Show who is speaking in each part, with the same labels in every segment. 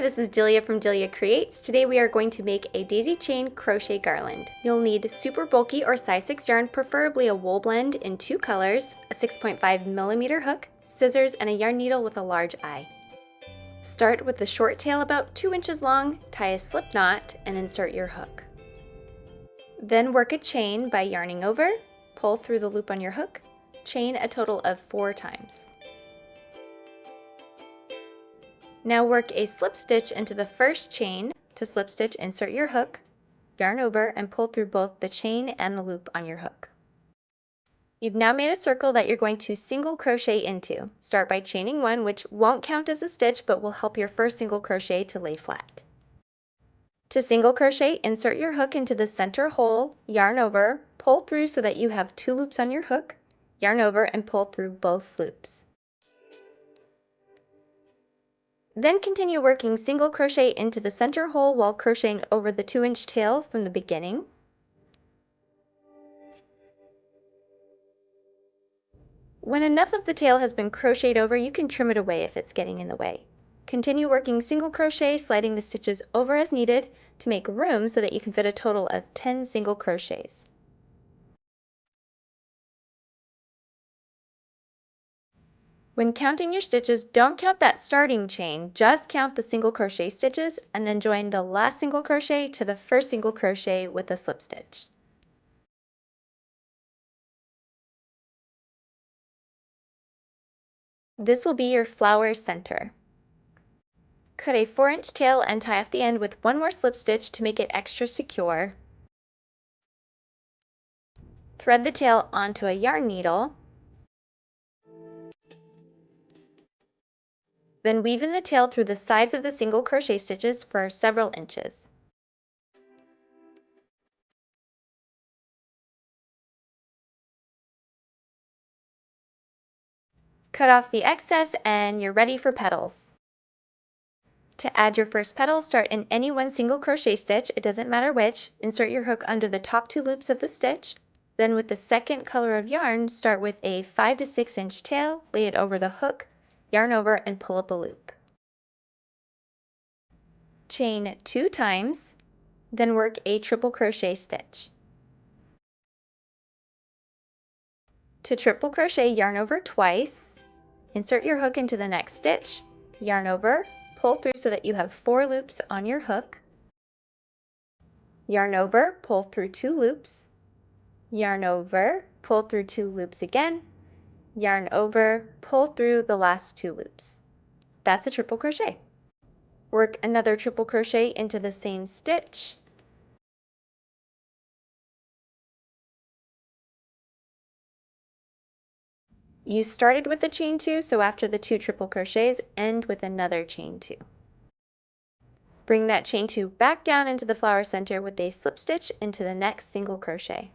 Speaker 1: this is Delia from Delia Creates. Today we are going to make a daisy chain crochet garland. You'll need super bulky or size 6 yarn, preferably a wool blend in 2 colors, a 6.5mm hook, scissors, and a yarn needle with a large eye. Start with the short tail about 2 inches long, tie a slip knot, and insert your hook. Then work a chain by yarning over, pull through the loop on your hook, chain a total of 4 times. Now work a slip stitch into the first chain. To slip stitch, insert your hook, yarn over, and pull through both the chain and the loop on your hook. You've now made a circle that you're going to single crochet into. Start by chaining 1, which won't count as a stitch but will help your first single crochet to lay flat. To single crochet, insert your hook into the center hole, yarn over, pull through so that you have 2 loops on your hook, yarn over, and pull through both loops. Then continue working single crochet into the center hole while crocheting over the 2-inch tail from the beginning. When enough of the tail has been crocheted over, you can trim it away if it's getting in the way. Continue working single crochet, sliding the stitches over as needed to make room so that you can fit a total of 10 single crochets. When counting your stitches, don't count that starting chain, just count the single crochet stitches and then join the last single crochet to the first single crochet with a slip stitch. This will be your flower center. Cut a 4-inch tail and tie off the end with 1 more slip stitch to make it extra secure. Thread the tail onto a yarn needle. Then weave in the tail through the sides of the single crochet stitches for several inches. Cut off the excess and you're ready for petals. To add your first petal, start in any one single crochet stitch, it doesn't matter which. Insert your hook under the top 2 loops of the stitch. Then with the second color of yarn, start with a 5 to 6 inch tail, lay it over the hook, yarn over, and pull up a loop. Chain 2 times, then work a triple crochet stitch. To triple crochet, yarn over twice, insert your hook into the next stitch, yarn over, pull through so that you have 4 loops on your hook, yarn over, pull through 2 loops, yarn over, pull through 2 loops again, yarn over, pull through the last 2 loops. That's a triple crochet. Work another triple crochet into the same stitch. You started with the chain 2, so after the 2 triple crochets, end with another chain 2. Bring that chain 2 back down into the flower center with a slip stitch into the next single crochet.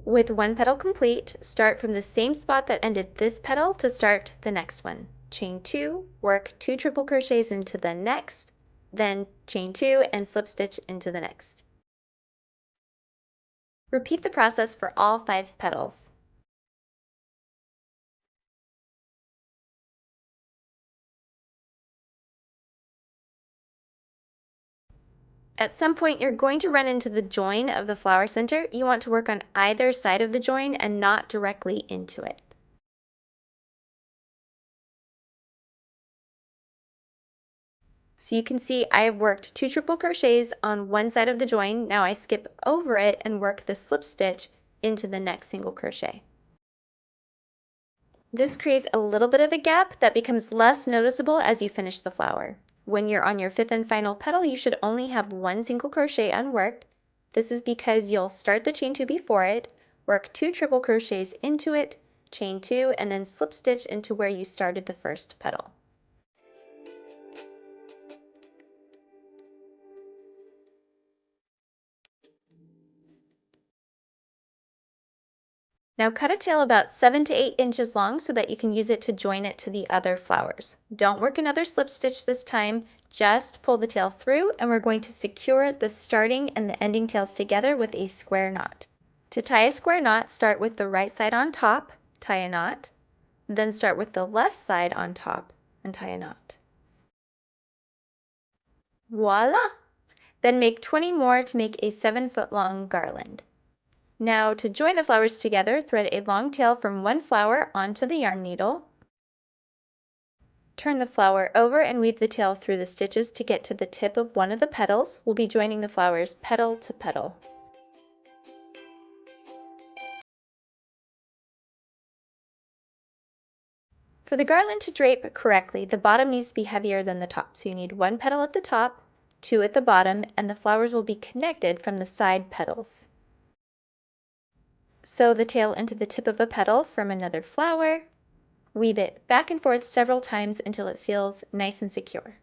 Speaker 1: With 1 petal complete, start from the same spot that ended this petal to start the next one. Chain 2, work 2 triple crochets into the next, then chain 2 and slip stitch into the next. Repeat the process for all 5 petals. At some point, you're going to run into the join of the flower center. You want to work on either side of the join and not directly into it. So you can see I have worked 2 triple crochets on one side of the join. Now I skip over it and work the slip stitch into the next single crochet. This creates a little bit of a gap that becomes less noticeable as you finish the flower. When you're on your 5th and final petal, you should only have 1 single crochet unworked. This is because you'll start the chain 2 before it, work 2 triple crochets into it, chain 2, and then slip stitch into where you started the first petal. Now cut a tail about 7 to 8 inches long so that you can use it to join it to the other flowers. Don't work another slip stitch this time, just pull the tail through, and we're going to secure the starting and the ending tails together with a square knot. To tie a square knot, start with the right side on top, tie a knot, then start with the left side on top and tie a knot. Voila! Then make 20 more to make a 7-foot long garland. Now to join the flowers together, thread a long tail from one flower onto the yarn needle. Turn the flower over and weave the tail through the stitches to get to the tip of one of the petals. We'll be joining the flowers petal to petal. For the garland to drape correctly, the bottom needs to be heavier than the top. So you need 1 petal at the top, 2 at the bottom, and the flowers will be connected from the side petals. Sew the tail into the tip of a petal from another flower. Weave it back and forth several times until it feels nice and secure.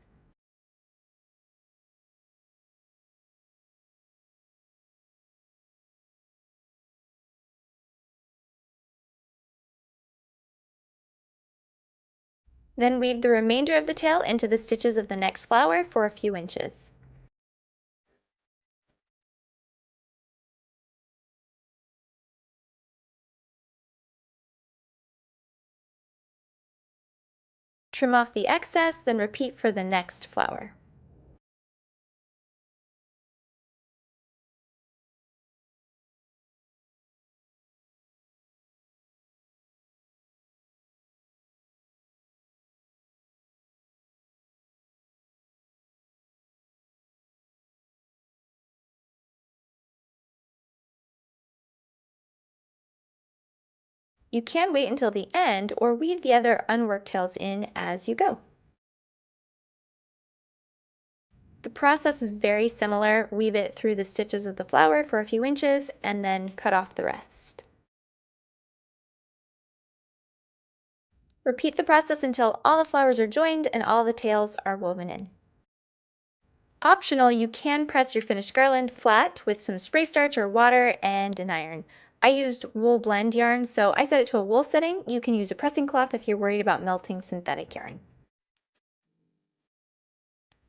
Speaker 1: Then weave the remainder of the tail into the stitches of the next flower for a few inches. Trim off the excess, then repeat for the next flower. You can wait until the end or weave the other unworked tails in as you go. The process is very similar. Weave it through the stitches of the flower for a few inches and then cut off the rest. Repeat the process until all the flowers are joined and all the tails are woven in. Optional, you can press your finished garland flat with some spray starch or water and an iron. I used wool blend yarn, so I set it to a wool setting. You can use a pressing cloth if you're worried about melting synthetic yarn.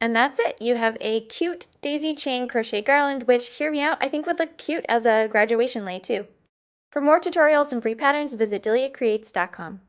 Speaker 1: And that's it. You have a cute daisy chain crochet garland, which, hear me out, I think would look cute as a graduation lei too. For more tutorials and free patterns, visit DeliaCreates.com.